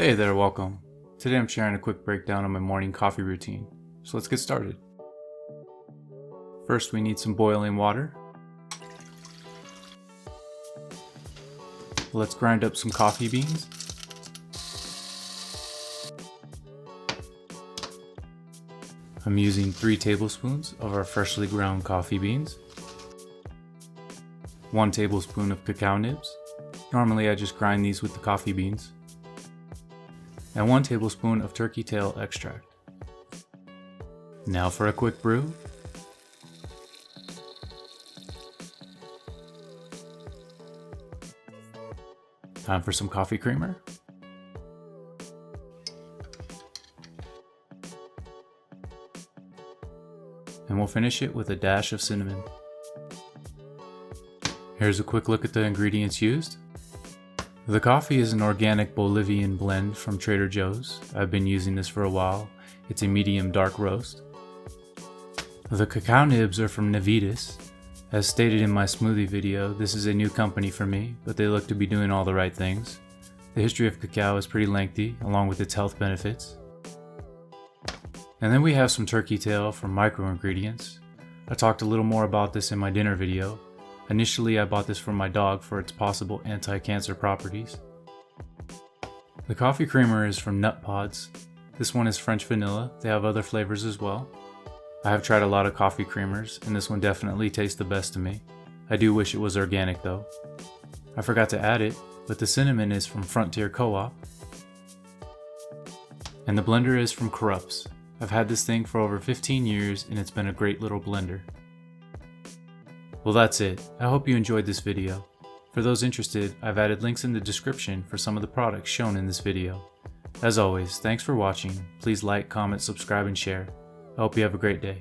Hey there, welcome. Today I'm sharing a quick breakdown of my morning coffee routine, so let's get started. First we need some boiling water. Let's grind up some coffee beans. I'm using 3 tablespoons of our freshly ground coffee beans, 1 tablespoon of cacao nibs. Normally I just grind these with the coffee beans. And 1 tablespoon of turkey tail extract. Now for a quick brew. Time for some coffee creamer. And we'll finish it with a dash of cinnamon. Here's a quick look at the ingredients used. The coffee is an organic Bolivian blend from Trader Joe's. I've been using this for a while. It's a medium dark roast. The cacao nibs are from Navitas. As stated in my smoothie video, this is a new company for me, but they look to be doing all the right things. The history of cacao is pretty lengthy, along with its health benefits. And then we have some turkey tail from Micro Ingredients. I talked a little more about this in my dinner video. Initially, I bought this for my dog for its possible anti-cancer properties. The coffee creamer is from Nut Pods. This one is French vanilla. They have other flavors as well. I have tried a lot of coffee creamers, and this one definitely tastes the best to me. I do wish it was organic though. I forgot to add it, but the cinnamon is from Frontier Co-op. And the blender is from Corrupts. I've had this thing for over 15 years, and it's been a great little blender. Well, that's it. I hope you enjoyed this video. For those interested, I've added links in the description for some of the products shown in this video. As always, thanks for watching. Please like, comment, subscribe, and share. I hope you have a great day.